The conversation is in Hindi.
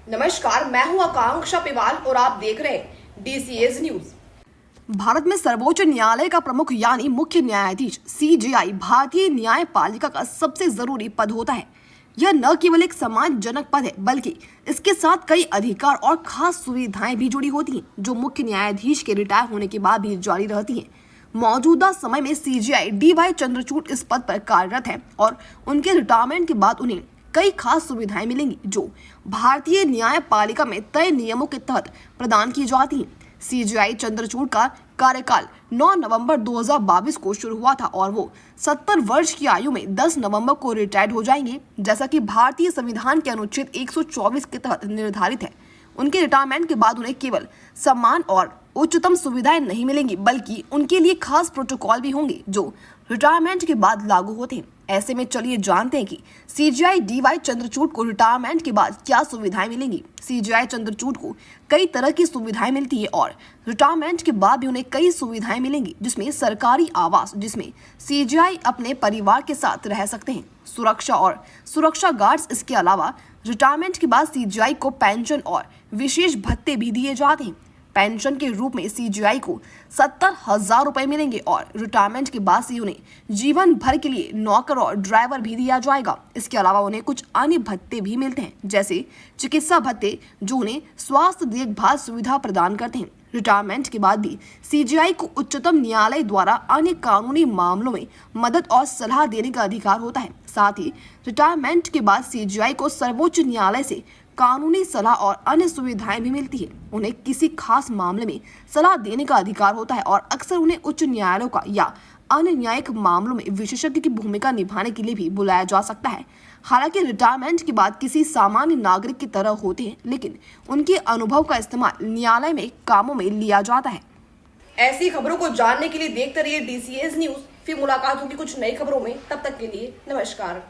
नमस्कार, मैं हूं आकांक्षा पिवाल और आप देख रहे हैं डीसीएस न्यूज। भारत में सर्वोच्च न्यायालय का प्रमुख यानी मुख्य न्यायाधीश सीजेआई भारतीय न्यायपालिका का सबसे जरूरी पद होता है। यह न केवल एक सम्मानजनक पद है बल्कि इसके साथ कई अधिकार और खास सुविधाएं भी जुड़ी होती हैं, जो मुख्य न्यायाधीश के रिटायर होने के बाद भी जारी रहती हैं। मौजूदा समय में सीजेआई डीवाई चंद्रचूड़ इस पद पर कार्यरत है और उनके रिटायरमेंट के बाद उन्हें कई खास सुविधाएं मिलेंगी जो भारतीय न्यायपालिका में तय नियमों के तहत प्रदान की जाती हैं। सीजेआई चंद्रचूड़ का कार्यकाल 9 नवंबर 2022 को शुरू हुआ था और वो 70 वर्ष की आयु में 10 नवंबर को रिटायर्ड हो जाएंगे, जैसा कि भारतीय संविधान के अनुच्छेद 124 के तहत निर्धारित है। उनके रिटायरमेंट के बाद उन्हें केवल सम्मान और उच्चतम सुविधाएं नहीं मिलेंगी बल्कि उनके लिए खास प्रोटोकॉल भी होंगे जो रिटायरमेंट के बाद लागू होते हैं। ऐसे में चलिए जानते हैं कि सीजेआई डीवाई चंद्रचूड़ को रिटायरमेंट के बाद क्या सुविधाएं मिलेंगी। सीजेआई चंद्रचूड़ को कई तरह की सुविधाएं मिलती है और रिटायरमेंट के बाद भी उन्हें कई सुविधाएं मिलेंगी, जिसमें सरकारी आवास जिसमें सीजेआई अपने परिवार के साथ रह सकते हैं, सुरक्षा और सुरक्षा गार्ड्स। इसके अलावा रिटायरमेंट के बाद सीजेआई को पेंशन और विशेष भत्ते भी दिए जाते हैं। पेंशन के रूप में सीजेआई को 70,000 रुपए मिलेंगे और रिटायरमेंट के बाद से उन्हें जीवन भर के लिए नौकर और ड्राइवर भी दिया जाएगा। इसके अलावा उन्हें कुछ अन्य भत्ते भी मिलते हैं, जैसे चिकित्सा भत्ते जो उन्हें स्वास्थ्य देखभाल सुविधा प्रदान करते हैं। रिटायरमेंट के बाद भी सीजेआई को उच्चतम न्यायालय द्वारा अन्य कानूनी मामलों में मदद और सलाह देने का अधिकार होता है। साथ ही रिटायरमेंट के बाद सीजेआई को सर्वोच्च न्यायालय से कानूनी सलाह और अन्य सुविधाएं भी मिलती है। उन्हें किसी खास मामले में सलाह देने का अधिकार होता है और अक्सर उन्हें उच्च न्यायालयों का या अन्य न्यायिक मामलों में विशेषज्ञ की भूमिका निभाने के लिए भी बुलाया जा सकता है। हालांकि रिटायरमेंट के बाद किसी सामान्य नागरिक की तरह होते हैं, लेकिन उनके अनुभव का इस्तेमाल न्यायालय में कामों में लिया जाता है। ऐसी खबरों को जानने के लिए देखते रहिए डीसीएस न्यूज। फिर मुलाकात होगी कुछ नई खबरों में, तब तक के लिए नमस्कार।